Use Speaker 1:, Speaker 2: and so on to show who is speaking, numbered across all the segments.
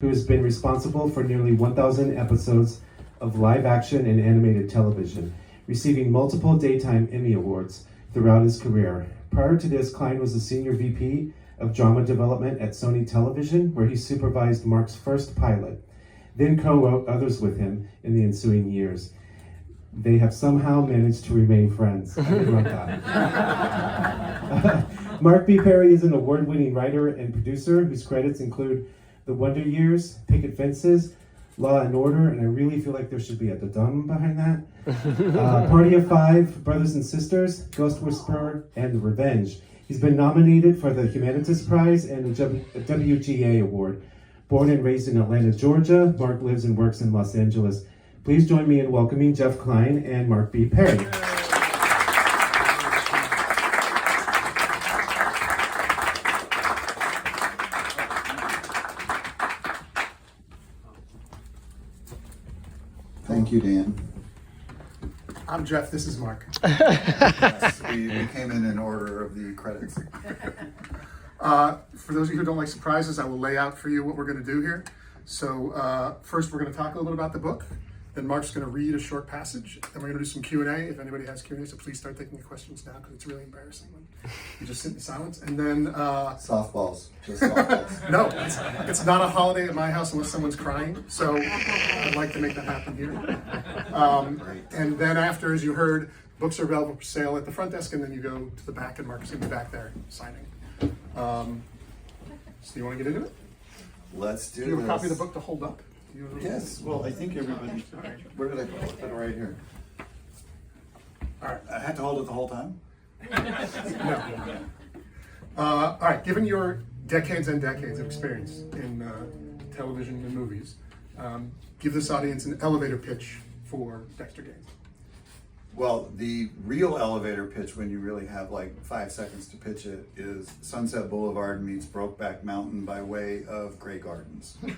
Speaker 1: who has been responsible for nearly 1,000 episodes of live action and animated television, receiving multiple Daytime Emmy Awards throughout his career. Prior to this, Kline was a senior VP of drama development at Sony Television, where he supervised Mark's first pilot, then co-wrote others with him in the ensuing years. They have somehow managed to remain friends. I didn't write that. Mark B. Perry is an award-winning writer and producer whose credits include The Wonder Years, Picket Fences, Law and Order, and I really feel like there should be a da-dum behind that. Party of Five, Brothers and Sisters, Ghost Whisperer, and Revenge. He's been nominated for the Humanitas Prize and the WGA Award. Born and raised in Atlanta, Georgia, Mark lives and works in Los Angeles. Please join me in welcoming Jeff Kline and Mark B. Perry.
Speaker 2: Thank you, Dan.
Speaker 3: I'm Jeff, this is Mark.
Speaker 2: Yes, we came in order of the credits.
Speaker 3: For those of you who don't like surprises, I will lay out for you what we're going to do here. So first we're going to talk a little bit about the book. Then Mark's going to read a short passage. Then we're going to do some Q&A. If anybody has Q&A, so please start taking the questions now because it's really embarrassing when you just sit in silence. And then...
Speaker 2: Softballs, just softballs.
Speaker 3: No, it's not a holiday at my house unless someone's crying. So I'd like to make that happen here. And then after, as you heard, books are available for sale at the front desk, and then you go to the back, and Mark's going to be back there signing. So you want to get into it?
Speaker 2: Let's do
Speaker 3: Do you have a copy of
Speaker 2: this.
Speaker 3: the book to hold up?
Speaker 2: Yes, well, I think everybody, where did I put it? Put it right here.
Speaker 3: All right.
Speaker 2: I had to hold it the whole time?
Speaker 3: No. All right. Given your decades and decades of experience in television and movies, give this audience an elevator pitch for Dexter Gaines.
Speaker 2: Well, the real elevator pitch, when you really have like 5 seconds to pitch it, is Sunset Boulevard meets Brokeback Mountain by way of Grey Gardens.
Speaker 3: Okay?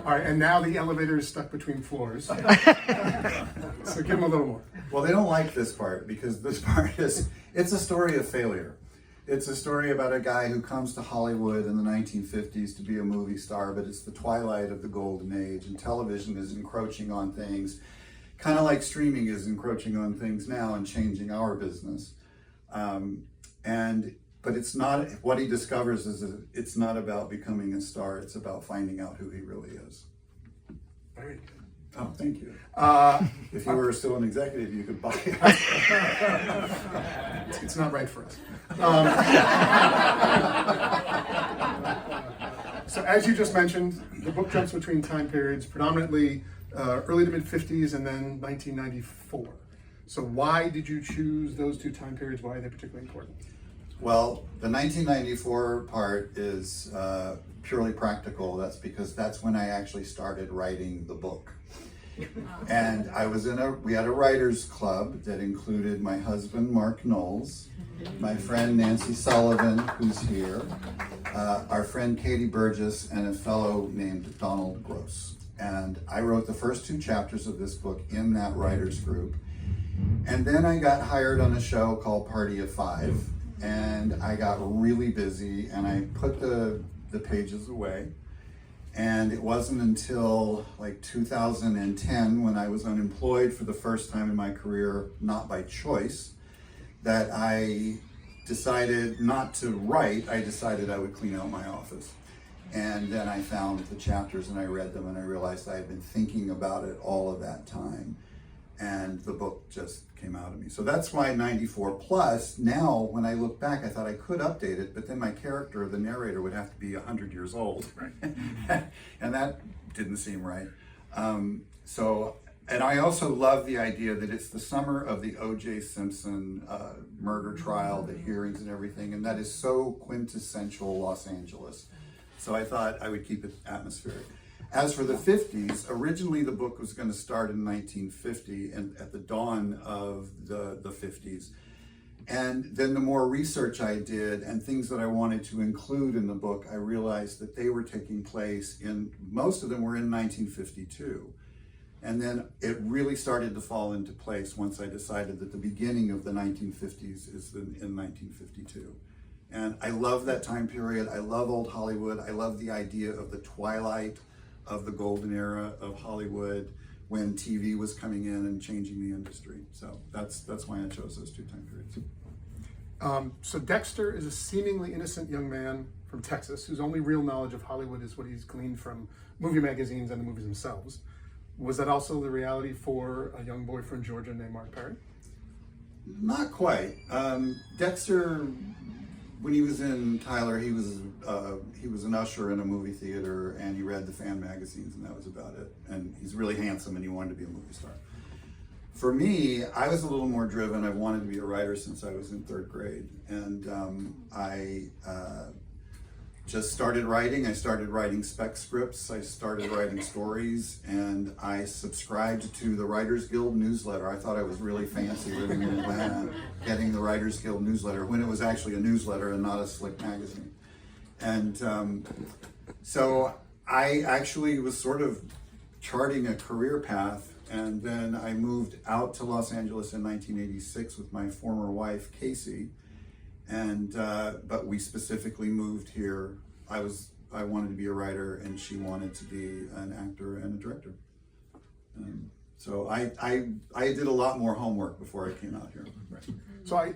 Speaker 3: All right, and now the elevator is stuck between floors. So give them a little more.
Speaker 2: Well, they don't like this part because this part is, it's a story of failure. It's a story about a guy who comes to Hollywood in the 1950s to be a movie star, but it's the twilight of the golden age, and television is encroaching on things, kind of like streaming is encroaching on things now and changing our business. But it's not, what he discovers is that it's not about becoming a star, it's about finding out who he really is.
Speaker 3: Very good.
Speaker 2: Oh, thank you. If you were still an executive, you could buy it.
Speaker 3: It's not right for us. So as you just mentioned, the book jumps between time periods, predominantly early to mid-50s and then 1994. So why did you choose those two time periods? Why are they particularly important?
Speaker 2: Well, the 1994 part is purely practical. That's because that's when I actually started writing the book. And I was we had a writers club that included my husband, Mark Knowles, my friend Nancy Sullivan, who's here, our friend Katie Burgess, and a fellow named Donald Gross. And I wrote the first 2 chapters of this book in that writers group. And then I got hired on a show called Party of Five, and I got really busy, and I put the pages away. And it wasn't until like 2010, when I was unemployed for the first time in my career, not by choice, that I decided not to write. I decided I would clean out my office. And then I found the chapters and I read them, and I realized I had been thinking about it all of that time. And the book just came out of me. So that's why 94 plus. Now, when I look back, I thought I could update it, but then my character, the narrator, would have to be 100 years old.
Speaker 3: Right.
Speaker 2: And that didn't seem right. And I also love the idea that it's the summer of the O.J. Simpson murder trial, the hearings and everything, and that is so quintessential Los Angeles. So I thought I would keep it atmospheric. As for the 50s, originally the book was going to start in 1950 and at the dawn of the 50s. And then the more research I did and things that I wanted to include in the book, I realized that they were taking place most of them were in 1952. And then it really started to fall into place once I decided that the beginning of the 1950s is in 1952. And I love that time period. I love old Hollywood. I love the idea of the twilight of the golden era of Hollywood when TV was coming in and changing the industry. So that's why I chose those two time periods.
Speaker 3: So Dexter is a seemingly innocent young man from Texas whose only real knowledge of Hollywood is what he's gleaned from movie magazines and the movies themselves. Was that also the reality for a young boy from Georgia named Mark Perry?
Speaker 2: Not quite. Dexter, when he was in Tyler, he was an usher in a movie theater, and he read the fan magazines, and that was about it. And he's really handsome, and he wanted to be a movie star. For me, I was a little more driven. I've wanted to be a writer since I was in 3rd grade, and I just started writing. I started writing spec scripts. I started writing stories, and I subscribed to the Writers Guild newsletter. I thought I was really fancy living in Atlanta, getting the Writers Guild newsletter when it was actually a newsletter and not a slick magazine. And so I actually was sort of charting a career path. And then I moved out to Los Angeles in 1986 with my former wife, Casey. And but we specifically moved here. I wanted to be a writer, and she wanted to be an actor and a director. So I did a lot more homework before I came out here.
Speaker 3: Right. So I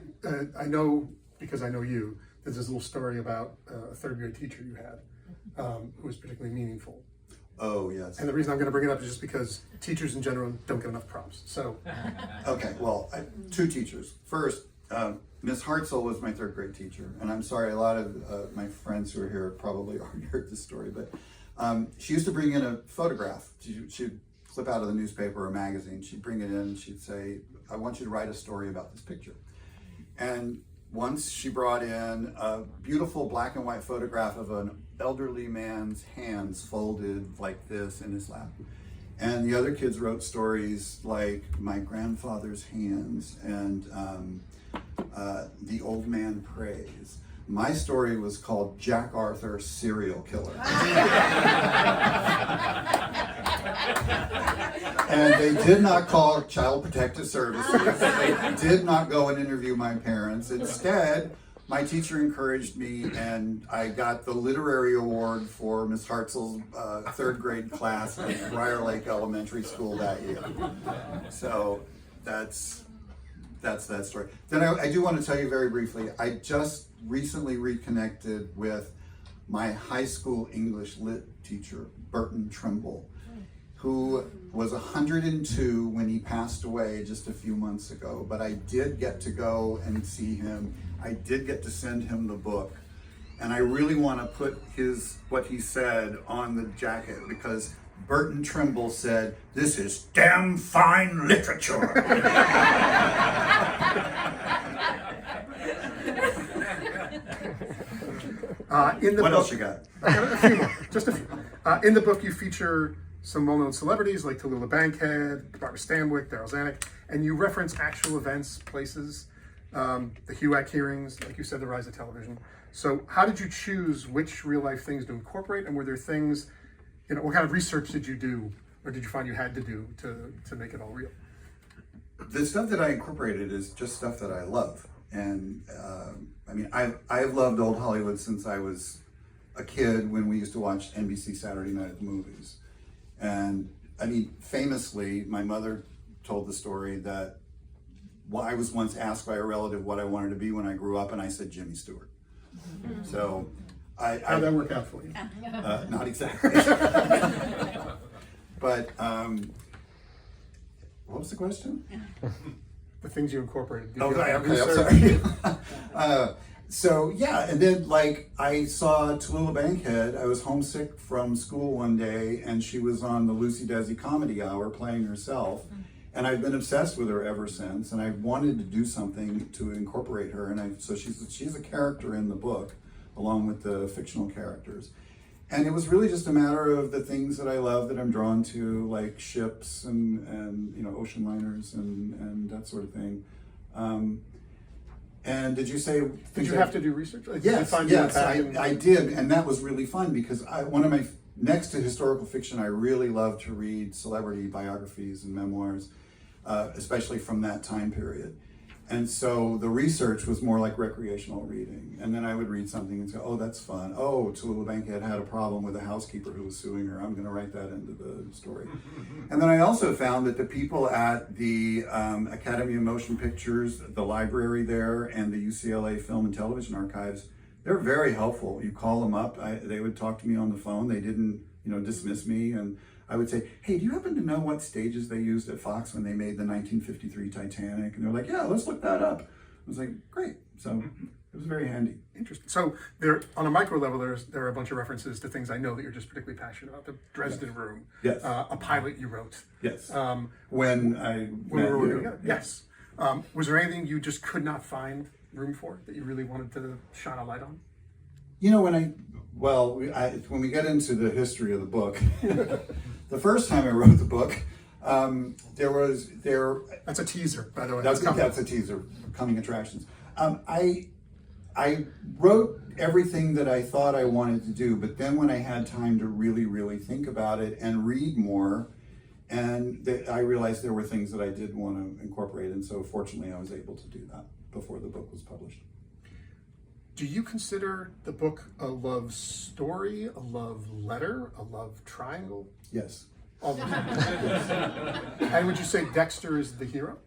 Speaker 3: know, because I know you, there's this little story about a 3rd grade teacher you had who was particularly meaningful.
Speaker 2: Oh, yes.
Speaker 3: And the reason I'm going to bring it up is just because teachers in general don't get enough props. So,
Speaker 2: okay, well, 2 teachers. First, Miss Hartzell was my 3rd grade teacher, and I'm sorry, a lot of my friends who are here probably already heard this story, but she used to bring in a photograph. She'd clip out of the newspaper or magazine. She'd bring it in, and she'd say, "I want you to write a story about this picture." And once she brought in a beautiful black and white photograph of an elderly man's hands folded like this in his lap. And the other kids wrote stories like My Grandfather's Hands and The Old Man Prays. My story was called Jack Arthur Serial Killer. And they did not call Child Protective Services. They did not go and interview my parents. Instead, my teacher encouraged me, and I got the literary award for Miss Hartzell's 3rd grade class at Briar Lake Elementary School that year. So that's that story. Then I do want to tell you very briefly, I just recently reconnected with my high school English lit teacher, Burton Trimble, who was 102 when he passed away just a few months ago. But I did get to go and see him. I did get to send him the book. And I really want to put what he said on the jacket, because Burton Trimble said, "This is damn fine literature." What else you got?
Speaker 3: A few more, just a few. In the book, you feature some well-known celebrities like Tallulah Bankhead, Barbara Stanwyck, Daryl Zanuck, and you reference actual events, places, the HUAC hearings, like you said, the rise of television. So how did you choose which real-life things to incorporate, and were there things, what kind of research did you do, or did you find you had to do to make it all real?
Speaker 2: The stuff that I incorporated is just stuff that I love. And I've loved old Hollywood since I was a kid when we used to watch NBC Saturday Night at the Movies. And famously, my mother told the story that I was once asked by a relative what I wanted to be when I grew up, and I said Jimmy Stewart. So
Speaker 3: How'd that work out for you?
Speaker 2: Not exactly. But what was the question?
Speaker 3: The things you incorporated.
Speaker 2: Okay, I'm sorry. So yeah, and then I saw Tallulah Bankhead. I was homesick from school one day, and she was on the Lucy Desi Comedy Hour playing herself, and I've been obsessed with her ever since. And I wanted to do something to incorporate her, and so she's a character in the book, along with the fictional characters. And it was really just a matter of the things that I love that I'm drawn to, like ships and ocean liners and that sort of thing. And did you say?
Speaker 3: Did you have to do research?
Speaker 2: Yes, I did, and that was really fun because next to historical fiction, I really love to read celebrity biographies and memoirs, especially from that time period. And so the research was more like recreational reading. And then I would read something and say, oh, that's fun. Oh, Tallulah Bankhead had a problem with a housekeeper who was suing her. I'm going to write that into the story. And then I also found that the people at the Academy of Motion Pictures, the library there, and the UCLA Film and Television Archives, they're very helpful. You call them up, they would talk to me on the phone. They didn't, dismiss me. And I would say, hey, do you happen to know what stages they used at Fox when they made the 1953 Titanic? And they're like, yeah, let's look that up. I was like, great. So it was very handy.
Speaker 3: Interesting. So there, on a micro level, there are a bunch of references to things I know that you're just particularly passionate about. The Dresden Room.
Speaker 2: Yes.
Speaker 3: A pilot you wrote.
Speaker 2: Yes.
Speaker 3: When we were working together. Yes. Was there anything you just could not find room for that you really wanted to shine a light on?
Speaker 2: When we get into the history of the book, the first time I wrote the book,
Speaker 3: That's a teaser, by the way.
Speaker 2: That's a teaser. Coming attractions. I wrote everything that I thought I wanted to do, but then when I had time to really, really think about it and read more, I realized there were things that I did want to incorporate, and so fortunately I was able to do that before the book was published.
Speaker 3: Do you consider the book a love story, a love letter, a love triangle?
Speaker 2: Yes.
Speaker 3: All the yes. And would you say Dexter is the hero?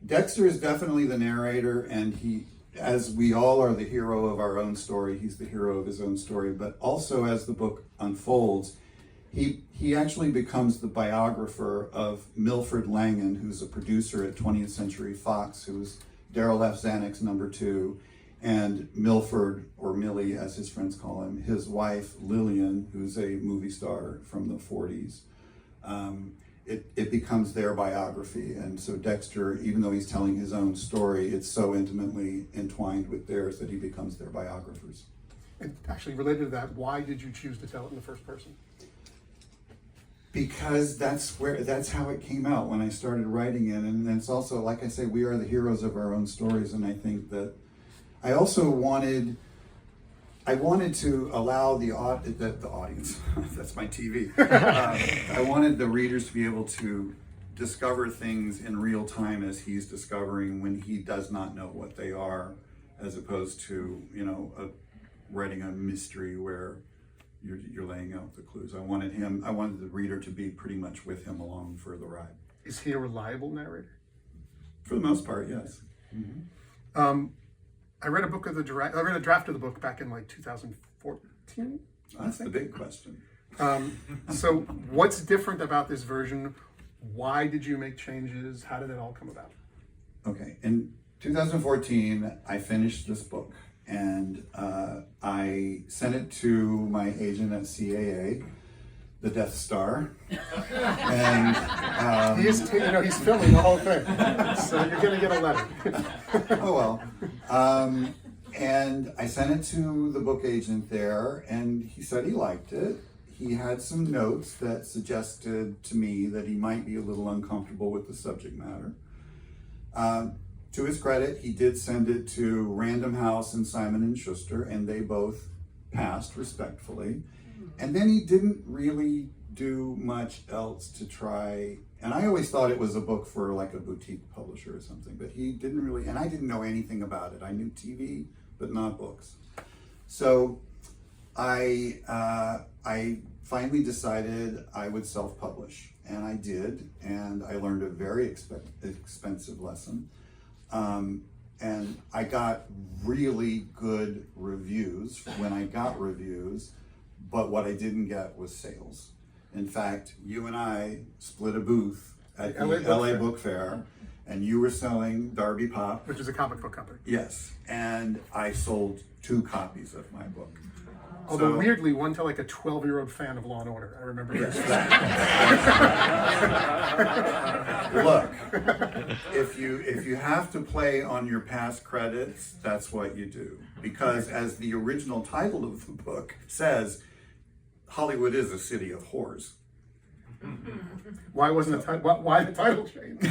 Speaker 2: Dexter is definitely the narrator, and he, as we all are the hero of our own story, he's the hero of his own story, but also as the book unfolds, he actually becomes the biographer of Milford Langan, who's a producer at 20th Century Fox, who was Darryl F. Zanuck's number 2, and Milford, or Millie as his friends call him, his wife Lillian, who's a movie star from the 40s. It becomes their biography, and so Dexter, even though he's telling his own story, it's so intimately entwined with theirs that he becomes their biographers.
Speaker 3: And actually, related to that, why did you choose to tell it in the first person?
Speaker 2: Because that's how it came out when I started writing it, and it's also, like I say, we are the heroes of our own stories, and I think that I also wanted to allow the audience, that's my TV, I wanted the readers to be able to discover things in real time as he's discovering when he does not know what they are, as opposed to, writing a mystery where you're laying out the clues. I wanted the reader to be pretty much with him along for the ride.
Speaker 3: Is he a reliable narrator?
Speaker 2: For the most part, yes. Mm-hmm.
Speaker 3: I read a draft of the book back in like 2014.
Speaker 2: That's the big question.
Speaker 3: So what's different about this version? Why did you make changes? How did it all come about?
Speaker 2: Okay, in 2014, I finished this book, and I sent it to my agent at CAA, the Death Star, and
Speaker 3: he's filming the whole thing, so you're gonna get a letter.
Speaker 2: Oh well. And I sent it to the book agent there, and he said he liked it. He had some notes that suggested to me that he might be a little uncomfortable with the subject matter. To his credit, he did send it to Random House and Simon & Schuster, and they both passed respectfully. And then he didn't really do much else to try, and I always thought it was a book for like a boutique publisher or something, but he didn't really, and I didn't know anything about it. I knew TV, but not books. So I finally decided I would self-publish, and I did, and I learned a very expensive lesson. And I got really good reviews when I got reviews, but what I didn't get was sales. In fact, you and I split a booth at the LA Book Fair, and you were selling Darby Pop,
Speaker 3: which is a comic book company.
Speaker 2: Yes, and I sold 2 copies of my book.
Speaker 3: Although weirdly, one to like a 12-year-old fan of Law and Order. I remember.
Speaker 2: Yes. Look, if you have to play on your past credits, that's what you do. Because as the original title of the book says, Hollywood is a city of whores.
Speaker 3: Why wasn't why the title change?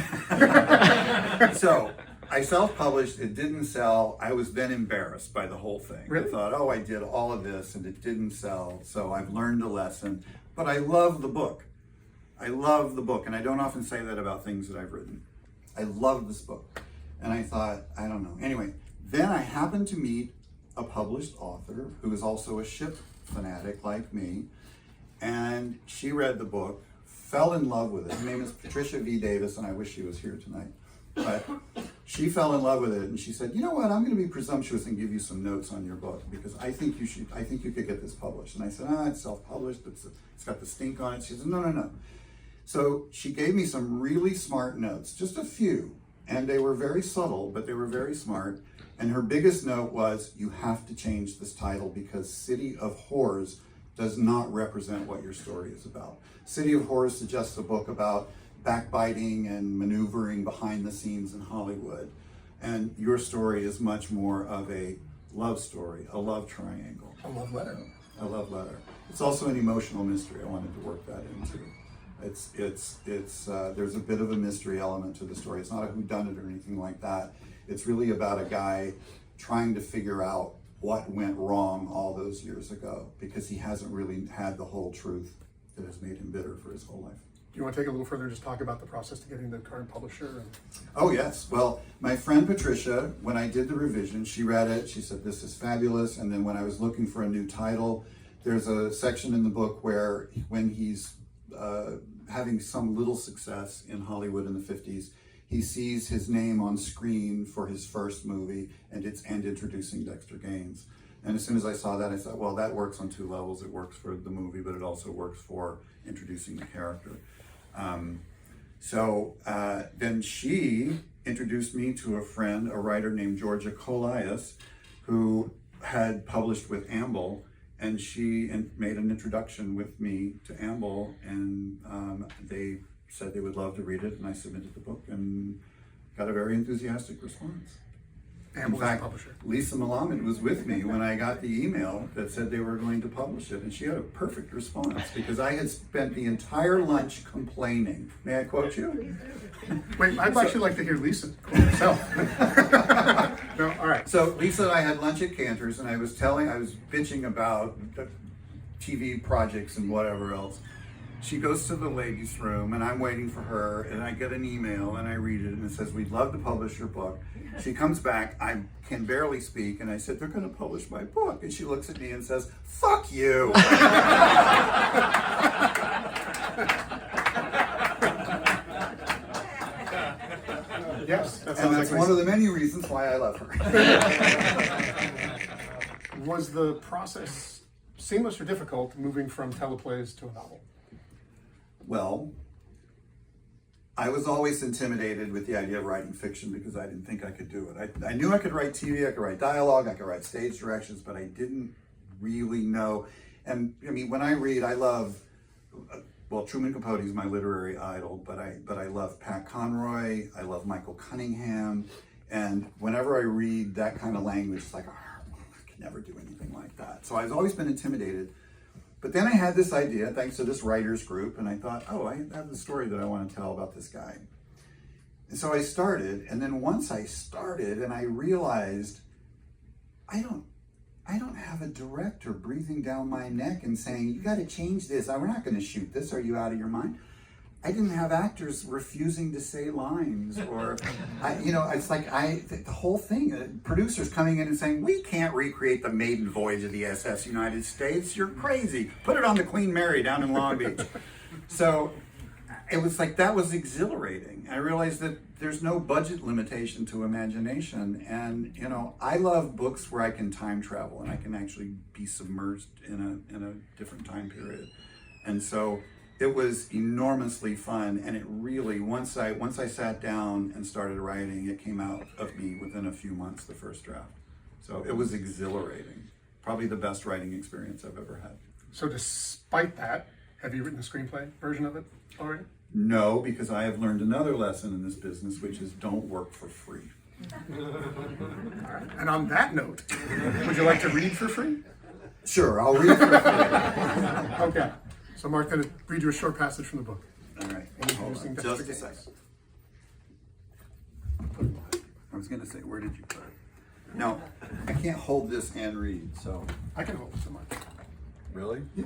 Speaker 2: So I self-published, it didn't sell. I was then embarrassed by the whole thing.
Speaker 3: Really?
Speaker 2: I thought, I did all of this and it didn't sell, so I've learned a lesson. But I love the book. I love the book, and I don't often say that about things that I've written. I love this book. And I thought, I don't know. Anyway, then I happened to meet a published author who is also a ship fanatic like me. And she read the book, fell in love with it. Her name is Patricia V. Davis, and I wish she was here tonight. But she fell in love with it, and she said, you know what, I'm going to be presumptuous and give you some notes on your book, because I think you could get this published. And I said, it's self-published, it's got the stink on it. She said, no. So she gave me some really smart notes, just a few, and they were very subtle, but they were very smart. And her biggest note was, you have to change this title because City of Horrors does not represent what your story is about. City of Horrors suggests a book about backbiting and maneuvering behind the scenes in Hollywood. And your story is much more of a love story, a love triangle.
Speaker 3: A love letter.
Speaker 2: A love letter. It's also an emotional mystery. I wanted to work that into. There's a bit of a mystery element to the story. It's not a whodunit or anything like that. It's really about a guy trying to figure out what went wrong all those years ago, because he hasn't really had the whole truth that has made him bitter for his whole life.
Speaker 3: Do you want to take a little further and just talk about the process to getting the current publisher?
Speaker 2: Oh yes, well, my friend Patricia, when I did the revision, she read it, she said, this is fabulous. And then when I was looking for a new title, there's a section in the book where when he's having some little success in Hollywood in the 50s, he sees his name on screen for his first movie, and introducing Dexter Gaines. And as soon as I saw that, I thought, well, that works on two levels. It works for the movie, but it also works for introducing the character. Then she introduced me to a friend, a writer named Georgia Colias, who had published with Amble, and she made an introduction with me to Amble, and they said they would love to read it, and I submitted the book and got a very enthusiastic response.
Speaker 3: Amble
Speaker 2: In fact,
Speaker 3: publisher.
Speaker 2: Lisa Malamed was with me when I got the email that said they were going to publish it, and she had a perfect response because I had spent the entire lunch complaining. May I quote you?
Speaker 3: Wait, I'd actually like to hear Lisa quote herself. No, all right.
Speaker 2: So Lisa and I had lunch at Cantor's, and I was bitching about the TV projects and whatever else. She goes to the ladies' room, and I'm waiting for her, and I get an email, and I read it, and it says, we'd love to publish your book. She comes back, I can barely speak, and I said, they're going to publish my book. And she looks at me and says, fuck you.
Speaker 3: Yes, that
Speaker 2: And
Speaker 3: sounds
Speaker 2: that's
Speaker 3: like
Speaker 2: one of
Speaker 3: Lisa.
Speaker 2: the many reasons why I love her.
Speaker 3: Was the process seamless or difficult moving from teleplays to a novel?
Speaker 2: Well, I was always intimidated with the idea of writing fiction because I didn't think I could do it. I knew I could write TV, I could write dialogue, I could write stage directions, but I didn't really know. And I mean, when I read, I love, well, Truman Capote is my literary idol, but I love Pat Conroy, I love Michael Cunningham, and whenever I read that kind of language, it's like, oh, I can never do anything like that. So I've always been intimidated. But then I had this idea, thanks to this writers group, and I thought, oh, I have the story that I want to tell about this guy. And so I started, and then once I started and I realized, I don't have a director breathing down my neck and saying, you got to change this. We're not going to shoot this. Are you out of your mind? I didn't have actors refusing to say lines, or, it's like the whole thing, producers coming in and saying, we can't recreate the maiden voyage of the SS United States. You're crazy. Put it on the Queen Mary down in Long Beach. So it was like, that was exhilarating. I realized that there's no budget limitation to imagination. And, I love books where I can time travel and I can actually be submerged in a different time period. And so it was enormously fun, and it really, once I sat down and started writing, it came out of me within a few months, the first draft. So it was exhilarating. Probably the best writing experience I've ever had.
Speaker 3: So despite that, have you written the screenplay version of it already?
Speaker 2: No, because I have learned another lesson in this business, which is don't work for free.
Speaker 3: All right. And on that note, would you like to read for free?
Speaker 2: Sure, I'll read for free.
Speaker 3: Okay. So Mark's going to read you a short passage from the book.
Speaker 2: All right, hold
Speaker 3: Introducing
Speaker 2: on,
Speaker 3: Dexter
Speaker 2: just a
Speaker 3: Gaines.
Speaker 2: second. I was gonna say, where did you put it? No, I can't hold this and read, so.
Speaker 3: I can hold it so much.
Speaker 2: Really?
Speaker 3: Yeah.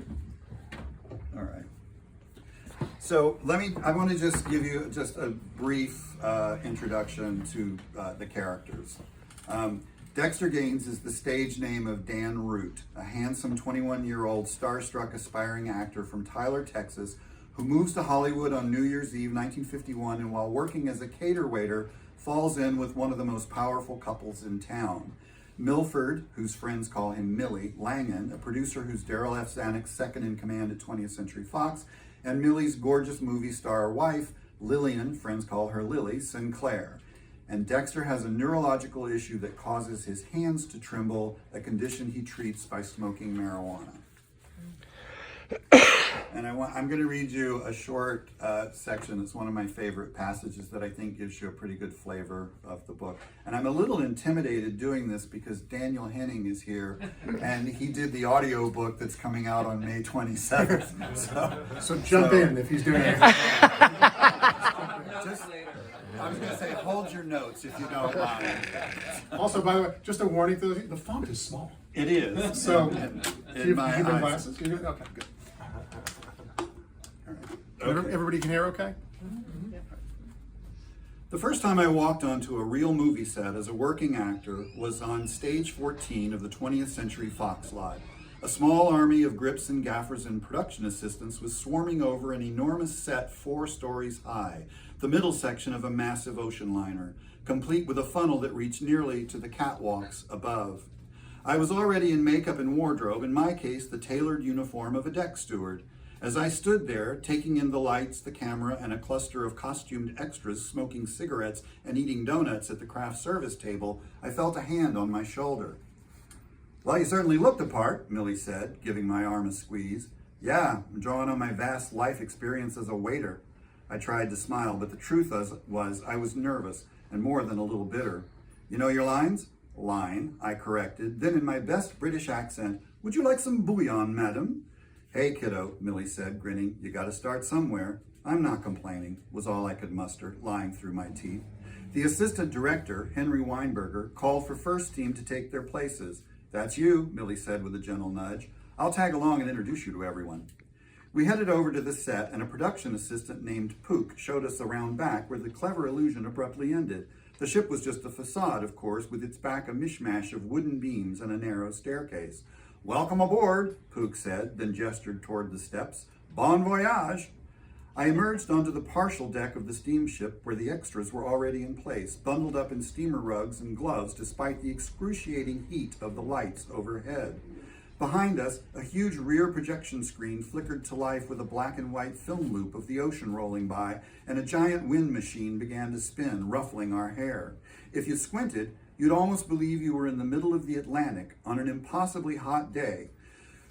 Speaker 2: All right. So I want to just give you just a brief introduction to the characters. Dexter Gaines is the stage name of Dan Root, a handsome 21-year-old starstruck aspiring actor from Tyler, Texas, who moves to Hollywood on New Year's Eve 1951, and while working as a cater waiter, falls in with one of the most powerful couples in town. Milford, whose friends call him Millie, Langan, a producer who's Daryl F. Zanuck's second in command at 20th Century Fox, and Millie's gorgeous movie star wife, Lillian, friends call her Lily, Sinclair. And Dexter has a neurological issue that causes his hands to tremble, a condition he treats by smoking marijuana. And I'm going to read you a short section. It's one of my favorite passages that I think gives you a pretty good flavor of the book. And I'm a little intimidated doing this because Daniel Henning is here, and he did the audio book that's coming out on May 27th.
Speaker 3: So jump in if he's doing it.
Speaker 2: I was going to say, hold your notes if you don't mind.
Speaker 3: Also, by the way, just a warning, the font is small.
Speaker 2: It is.
Speaker 3: So,
Speaker 2: in my
Speaker 3: you bring
Speaker 2: eyes.
Speaker 3: glasses? You're good? Okay, good. Everybody can hear okay?
Speaker 2: The first time I walked onto a real movie set as a working actor was on stage 14 of the 20th Century Fox lot. A small army of grips and gaffers and production assistants was swarming over an enormous set 4 stories high, the middle section of a massive ocean liner, complete with a funnel that reached nearly to the catwalks above. I was already in makeup and wardrobe, in my case the tailored uniform of a deck steward. As I stood there, taking in the lights, the camera, and a cluster of costumed extras smoking cigarettes and eating donuts at the craft service table, I felt a hand on my shoulder. "Well, you certainly look the part," Millie said, giving my arm a squeeze. "Yeah, I'm drawing on my vast life experience as a waiter." I tried to smile, but the truth was I was nervous and more than a little bitter. "You know your lines?" "Line," I corrected. Then in my best British accent, "Would you like some bouillon, madam?" "Hey, kiddo," Millie said, grinning. "You gotta start somewhere." "I'm not complaining," was all I could muster, lying through my teeth. The assistant director, Henry Weinberger, called for first team to take their places. "That's you," Millie said with a gentle nudge. "I'll tag along and introduce you to everyone." We headed over to the set, and a production assistant named Pook showed us around back where the clever illusion abruptly ended. The ship was just a facade, of course, with its back a mishmash of wooden beams and a narrow staircase. "Welcome aboard," Pook said, then gestured toward the steps. "Bon voyage." I emerged onto the partial deck of the steamship where the extras were already in place, bundled up in steamer rugs and gloves despite the excruciating heat of the lights overhead. Behind us, a huge rear projection screen flickered to life with a black and white film loop of the ocean rolling by, and a giant wind machine began to spin, ruffling our hair. If you squinted, you'd almost believe you were in the middle of the Atlantic on an impossibly hot day.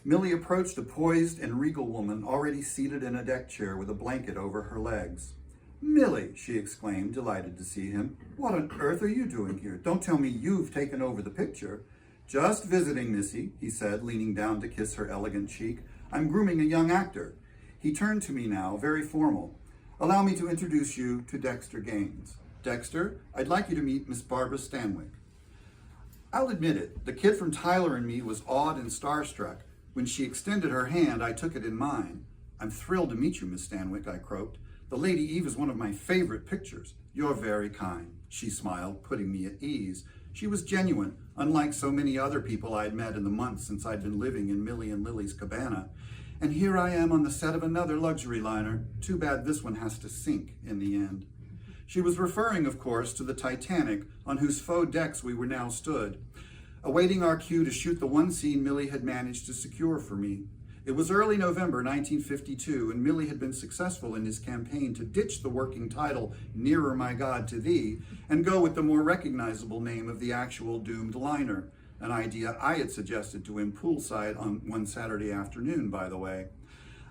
Speaker 2: Millie approached a poised and regal woman already seated in a deck chair with a blanket over her legs. "Millie," she exclaimed, delighted to see him. "What on earth are you doing here? Don't tell me you've taken over the picture." "Just visiting, Missy," he said, leaning down to kiss her elegant cheek. "I'm grooming a young actor." He turned to me now, very formal. "Allow me to introduce you to Dexter Gaines. Dexter, I'd like you to meet Miss Barbara Stanwyck." I'll admit it, the kid from Tyler and me was awed and starstruck. When she extended her hand, I took it in mine. "I'm thrilled to meet you, Miss Stanwyck," I croaked. "The Lady Eve is one of my favorite pictures." "You're very kind," she smiled, putting me at ease. She was genuine, unlike so many other people I'd met in the months since I'd been living in Millie and Lily's cabana. And here I am on the set of another luxury liner. Too bad this one has to sink in the end. She was referring, of course, to the Titanic, on whose faux decks we were now stood, awaiting our cue to shoot the one scene Millie had managed to secure for me. It was early November 1952, and Millie had been successful in his campaign to ditch the working title, Nearer My God to Thee, and go with the more recognizable name of the actual doomed liner, an idea I had suggested to him poolside on one Saturday afternoon, by the way.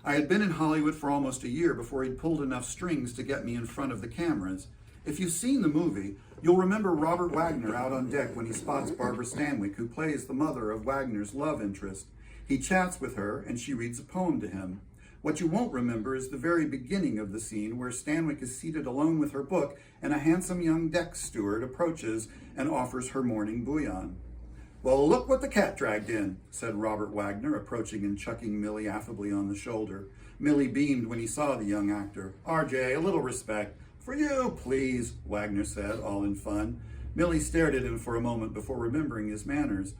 Speaker 2: I had been in Hollywood for almost a year before he'd pulled enough strings to get me in front of the cameras. If you've seen the movie, you'll remember Robert Wagner out on deck when he spots Barbara Stanwyck, who plays the mother of Wagner's love interest. He chats with her, and she reads a poem to him. What you won't remember is the very beginning of the scene where Stanwyck is seated alone with her book, and a handsome young deck steward approaches and offers her morning bouillon.
Speaker 4: Well, look what the cat dragged in, said Robert Wagner, approaching and chucking Millie affably on the shoulder. Millie beamed when he saw the young actor. RJ, a little respect. For you, please, Wagner said, all in fun. Millie stared at him for a moment before remembering his manners.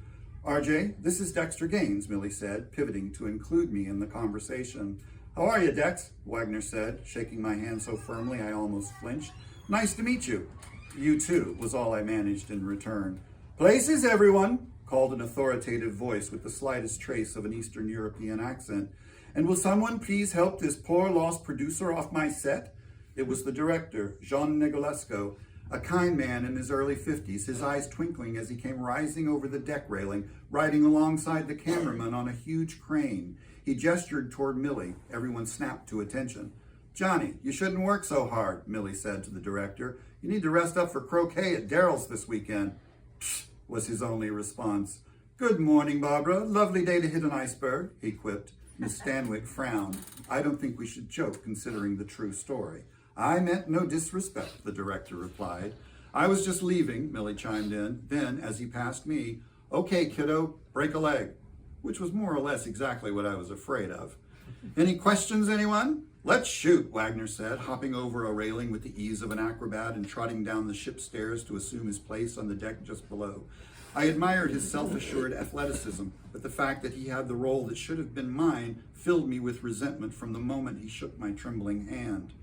Speaker 4: RJ, this is Dexter Gaines, Millie said, pivoting to include me in the conversation. How are you, Dex? Wagner said, shaking my hand so firmly I almost flinched. Nice to meet you. You too, was all I managed in return. Places, everyone, called an authoritative voice with the slightest trace of an Eastern European accent. And will someone please help this poor lost producer off my set? It was the director, Jean Negolesco, a kind man in his early 50s, his eyes twinkling as he came rising over the deck railing, riding alongside the cameraman on a huge crane. He gestured toward Millie. Everyone snapped to attention. Johnny, you shouldn't work so hard, Millie said to the director. You need to rest up for croquet at Daryl's this weekend. Psh, was his only response. Good morning, Barbara. Lovely day to hit an iceberg, he quipped. Miss Stanwyck frowned. I don't think we should joke considering the true story. I meant no disrespect, the director replied. I was just leaving, Millie chimed in. Then, as he passed me, okay, kiddo, break a leg, which was more or less exactly what I was afraid of. Any questions, anyone? Let's shoot, Wagner said, hopping over a railing with the ease of an acrobat and trotting down the ship's stairs to assume his place on the deck just below. I admired his self-assured athleticism, but the fact that he had the role that should have been mine filled me with resentment from the moment he shook my trembling hand.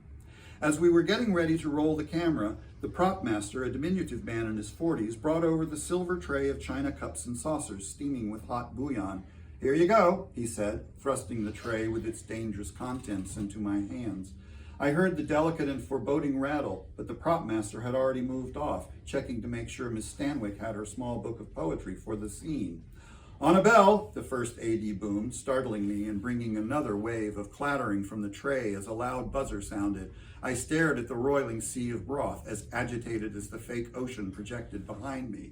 Speaker 4: As we were getting ready to roll the camera, the prop master, a diminutive man in his 40s, brought over the silver tray of china cups and saucers steaming with hot bouillon. Here you go, he said, thrusting the tray with its dangerous contents into my hands. I heard the delicate and foreboding rattle, but the prop master had already moved off, checking to make sure Miss Stanwyck had her small book of poetry for the scene. On a bell, the first AD boomed, startling me and bringing another wave of clattering from the tray as a loud buzzer sounded. I stared at the roiling sea of broth, as agitated as the fake ocean projected behind me.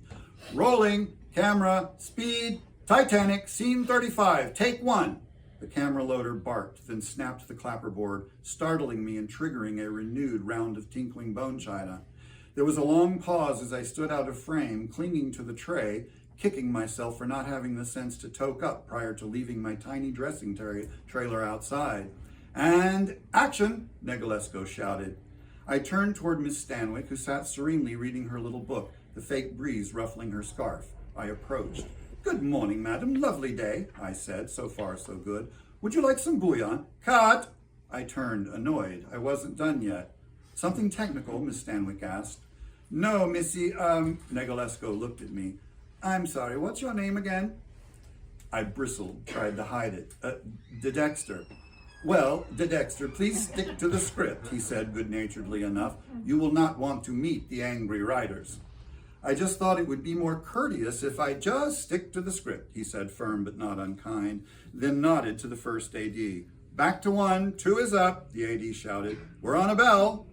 Speaker 4: Rolling, camera, speed, Titanic, scene 35, take 1. The camera loader barked, then snapped the clapperboard, startling me and triggering a renewed round of tinkling bone china. There was a long pause as I stood out of frame, clinging to the tray, kicking myself for not having the sense to toke up prior to leaving my tiny dressing trailer outside. And action, Negolesco shouted. I turned toward Miss Stanwyck, who sat serenely reading her little book, the fake breeze ruffling her scarf. I approached. Good morning, madam. Lovely day, I said. So far, so good. Would you like some bouillon? Cut! I turned, annoyed. I wasn't done yet. Something technical, Miss Stanwyck asked. No, Missy, Negolesco looked at me. I'm sorry, what's your name again? I bristled, tried to hide it. De Dexter. Well, De Dexter, please stick to the script, he said good-naturedly enough. You will not want to meet the angry writers. I just thought it would be more courteous if I just stick to the script, he said, firm but not unkind, then nodded to the first AD. Back to 1, 2 is up, the AD shouted. We're on a bell.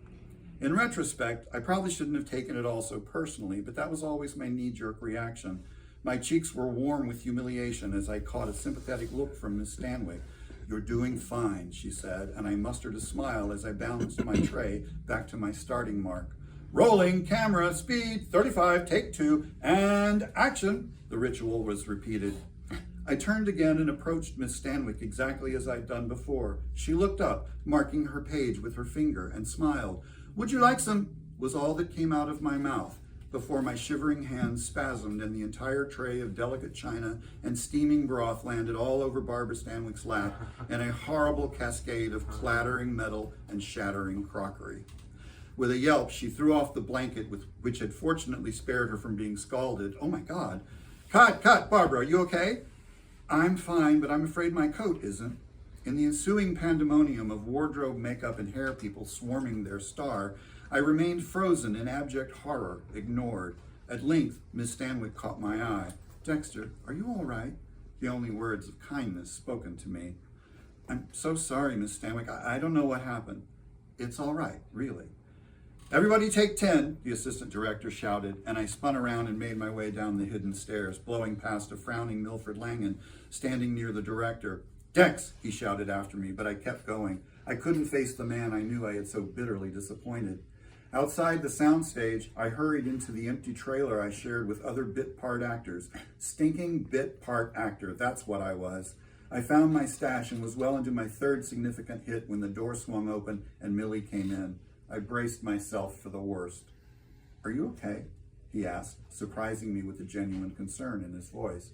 Speaker 4: In retrospect, I probably shouldn't have taken it all so personally, but that was always my knee-jerk reaction. My cheeks were warm with humiliation as I caught a sympathetic look from Miss Stanwyck. You're doing fine, she said, and I mustered a smile as I balanced my tray back to my starting mark. Rolling, camera, speed, 35, take 2, and action, the ritual was repeated. I turned again and approached Miss Stanwyck exactly as I'd done before. She looked up, marking her page with her finger, and smiled. Would you like some? Was all that came out of my mouth before my shivering hands spasmed and the entire tray of delicate china and steaming broth landed all over Barbara Stanwyck's lap in a horrible cascade of clattering metal and shattering crockery. With a yelp, she threw off the blanket which had fortunately spared her from being scalded. Oh my God. Cut, Barbara, are you okay? I'm fine, but I'm afraid my coat isn't. In the ensuing pandemonium of wardrobe, makeup, and hair people swarming their star, I remained frozen in abject horror, ignored. At length, Miss Stanwyck caught my eye. Dexter, are you all right? The only words of kindness spoken to me. I'm so sorry, Miss Stanwyck. I don't know what happened. It's all right, really. Everybody take 10, the assistant director shouted, and I spun around and made my way down the hidden stairs, blowing past a frowning Milford Langan standing near the director. Dex, he shouted after me, but I kept going. I couldn't face the man I knew I had so bitterly disappointed. Outside the soundstage, I hurried into the empty trailer I shared with other bit part actors. Stinking bit part actor, that's what I was. I found my stash and was well into my third significant hit when the door swung open and Millie came in. I braced myself for the worst. "Are you okay?" he asked, surprising me with a genuine concern in his voice.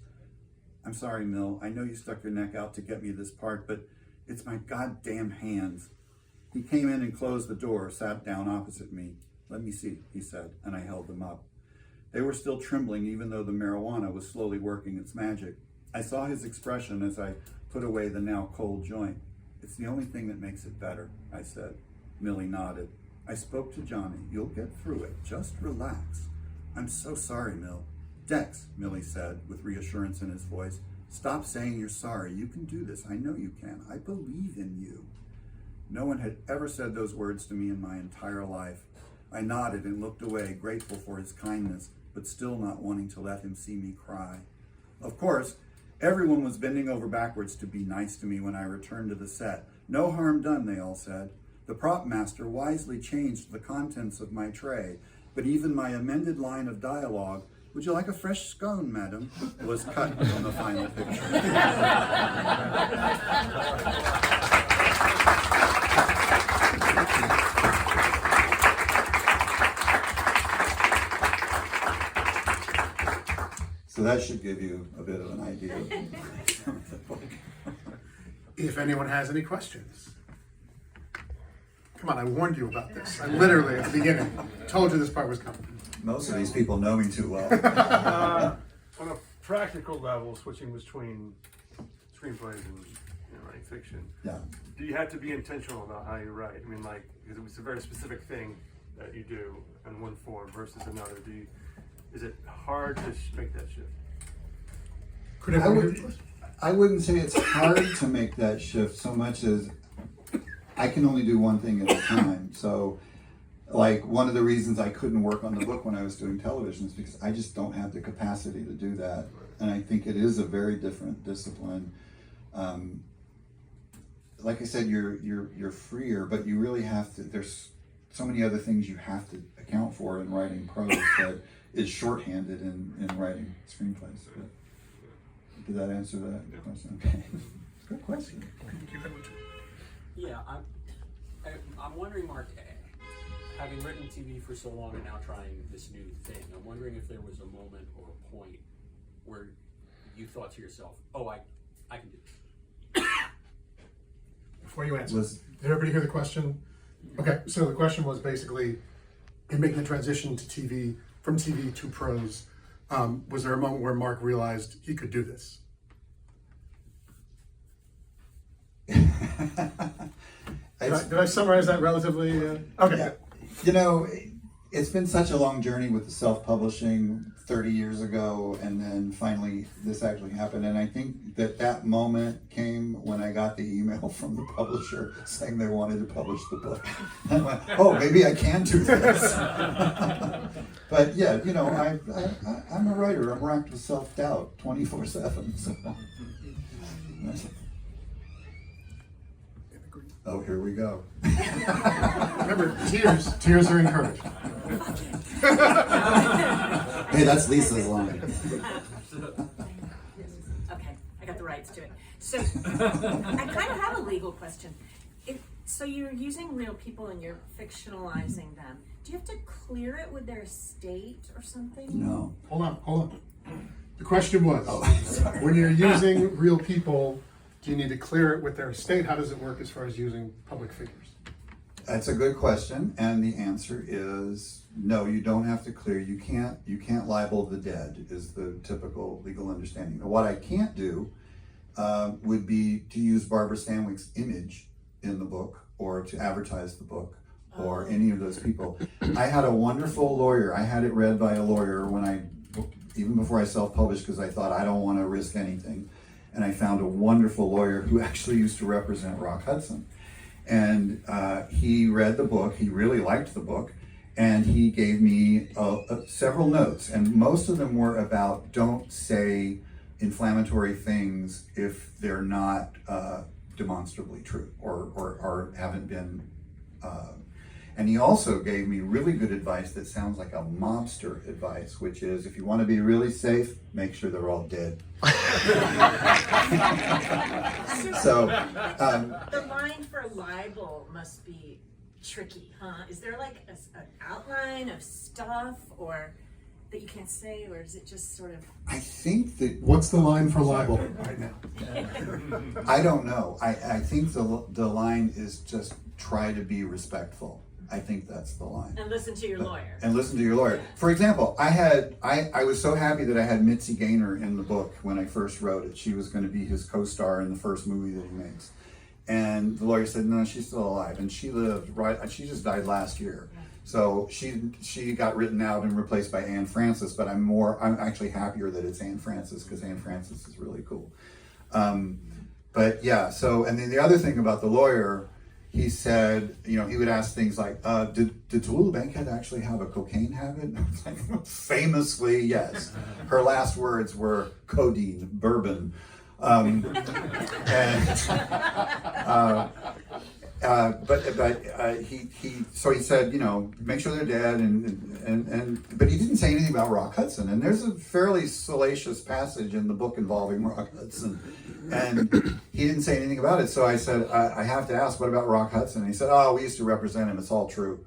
Speaker 4: "I'm sorry, Mill. I know you stuck your neck out to get me this part, but it's my goddamn hands." He came in and closed the door, sat down opposite me. "Let me see," he said, and I held them up. They were still trembling even though the marijuana was slowly working its magic. I saw his expression as I put away the now cold joint. "It's the only thing that makes it better," I said. Millie nodded. I spoke to Johnny. "You'll get through it. Just relax." "I'm so sorry, Mill." "Dex," Millie said with reassurance in his voice, "stop saying you're sorry. You can do this. I know you can. I believe in you." No one had ever said those words to me in my entire life. I nodded and looked away, grateful for his kindness, but still not wanting to let him see me cry. Of course, everyone was bending over backwards to be nice to me when I returned to the set. No harm done, they all said. The prop master wisely changed the contents of my tray, but even my amended line of dialogue, "Would you like a fresh scone, madam?" was cut from the final picture. So that should give you a bit of an idea of the book.
Speaker 3: If anyone has any questions. Come on, I warned you about this. I literally, at the beginning, told you this part was coming.
Speaker 2: Most of these people know me too well.
Speaker 5: On a practical level, switching between screenplays and writing fiction,
Speaker 2: Yeah.
Speaker 5: do you have to be intentional about how you write? I mean, like, because it's a very specific thing that you do in one form versus another. Is it hard to make that shift?
Speaker 3: Could
Speaker 2: I
Speaker 3: everyone hear
Speaker 2: would,
Speaker 3: the question?
Speaker 2: I wouldn't say it's hard to make that shift so much as I can only do one thing at a time. So, like, one of the reasons I couldn't work on the book when I was doing television is because I just don't have the capacity to do that. And I think it is a very different discipline. Like I said, you're freer, but you really have to. There's so many other things you have to account for in writing prose that is shorthanded in writing screenplays. But did that answer that question? Okay, good question.
Speaker 6: Yeah, I'm wondering, Mark, having written TV for so long and now trying this new thing, I'm wondering if there was a moment or a point where you thought to yourself, "Oh, I can do this."
Speaker 3: Before you answer,
Speaker 2: Was-
Speaker 3: did everybody hear the question? Okay, so the question was basically, in making the transition to TV, from TV to prose, was there a moment where Mark realized he could do this? Did I summarize that relatively? Okay.
Speaker 2: Yeah. You know, it's been such a long journey with the self-publishing 30 years ago, and then finally this actually happened. And I think that moment came when I got the email from the publisher saying they wanted to publish the book. And I went, oh, maybe I can do this. But yeah, you know, I'm a writer. I'm racked with self-doubt 24/7. So. Oh, here we go.
Speaker 3: Remember, tears are encouraged.
Speaker 2: Hey, that's Lisa's line.
Speaker 7: Okay, I got the rights to it. So, I kind of have a legal question. So you're using real people and you're fictionalizing them. Do you have to clear it with their estate or something?
Speaker 2: No.
Speaker 3: Hold on. The question was,
Speaker 2: Sorry.
Speaker 3: when you're using real people, do you need to clear it with their estate? How does it work as far as using public figures?
Speaker 2: That's a good question, and the answer is no. You don't have to clear. You can't libel the dead is the typical legal understanding. Now, what I can't do would be to use Barbara Stanwyck's image in the book or to advertise the book or any of those people. I had a wonderful lawyer. I had it read by a lawyer even before I self-published because I thought I don't want to risk anything. And I found a wonderful lawyer who actually used to represent Rock Hudson. And he read the book, he really liked the book, and he gave me several notes. And most of them were about don't say inflammatory things if they're not demonstrably true or haven't been. And he also gave me really good advice that sounds like a mobster advice, which is if you want to be really safe, make sure they're all dead. So,
Speaker 7: the line for libel must be tricky, huh? Is there like an outline of stuff or that you can't say, or is it just sort of?
Speaker 2: I think that
Speaker 3: What's the line for libel right now?
Speaker 2: I don't know. I think the line is just try to be respectful. I think that's the line.
Speaker 7: And listen to your lawyer.
Speaker 2: And listen to your lawyer. For example, I was so happy that I had Mitzi Gaynor in the book when I first wrote it. She was going to be his co-star in the first movie that he makes. And the lawyer said, no, she's still alive. And she lived she just died last year. So she got written out and replaced by Anne Francis, but I'm actually happier that it's Anne Francis because Anne Francis is really cool. But yeah, so, and then the other thing about the lawyer, he said, he would ask things like, did Tallulah Bankhead actually have a cocaine habit? I was like, famously, yes. Her last words were codeine, bourbon. He said, make sure they're dead, but he didn't say anything about Rock Hudson. And there's a fairly salacious passage in the book involving Rock Hudson, and he didn't say anything about it. So I said, I have to ask, what about Rock Hudson? And he said, oh, we used to represent him. It's all true.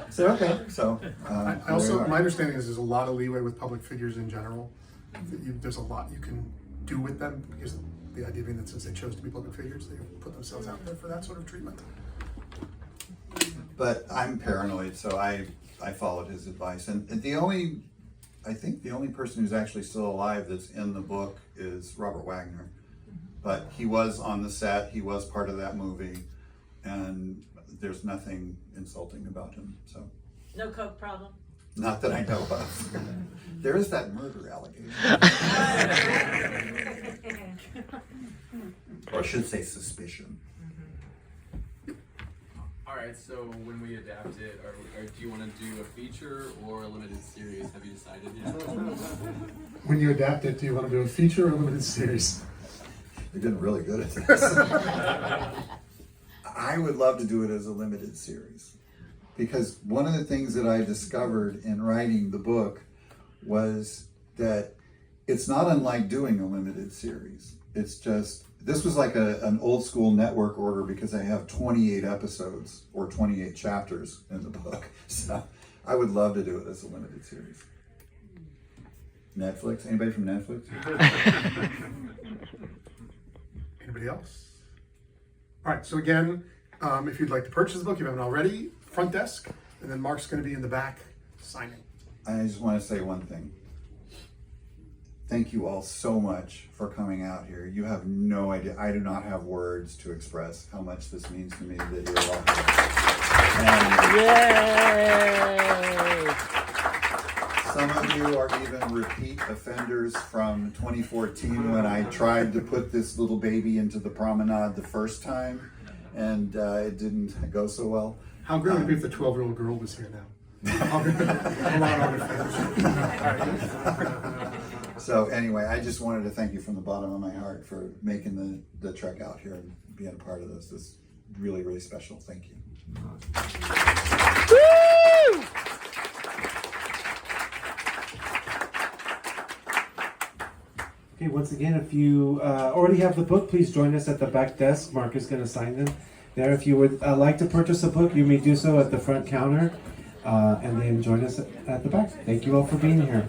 Speaker 2: So okay, so
Speaker 3: My understanding is there's a lot of leeway with public figures in general. There's a lot you can do with them because the idea being that since they chose to be public figures, they put themselves out there for that sort of treatment.
Speaker 2: But I'm paranoid, so I followed his advice. And I think the only person who's actually still alive that's in the book is Robert Wagner. But he was on the set, he was part of that movie, and there's nothing insulting about him. So
Speaker 7: No coke problem?
Speaker 2: not that I know of. There is that murder allegation. Or I should say suspicion.
Speaker 8: All right, so when we adapt it, do you want to do a feature or a limited series? Have you decided yet?
Speaker 3: When you adapt it, do you want to do a feature or a limited series?
Speaker 2: You're getting really good at this. I would love to do it as a limited series. Because one of the things that I discovered in writing the book was that it's not unlike doing a limited series. It's just, this was like an old school network order because I have 28 episodes or 28 chapters in the book. So I would love to do it as a limited series. Netflix? Anybody from Netflix?
Speaker 3: Anybody else? All right, so again, if you'd like to purchase the book, if you haven't already, front desk, and then Mark's going to be in the back signing.
Speaker 2: I just want to say one thing. Thank you all so much for coming out here. You have no idea. I do not have words to express how much this means to me that you're all here. And some of you are even repeat offenders from 2014 when I tried to put this little baby into the promenade the first time, and it didn't go so well.
Speaker 3: How great would it be if the 12-year-old girl was here now?
Speaker 2: So anyway, I just wanted to thank you from the bottom of my heart for making the trek out here and being a part of this. This is really, really special. Thank you.
Speaker 9: Woo!
Speaker 1: Okay, once again, if you already have the book, please join us at the back desk. Mark is going to sign them there. If you would like to purchase a book, you may do so at the front counter, and then join us at the back. Thank you all for being here.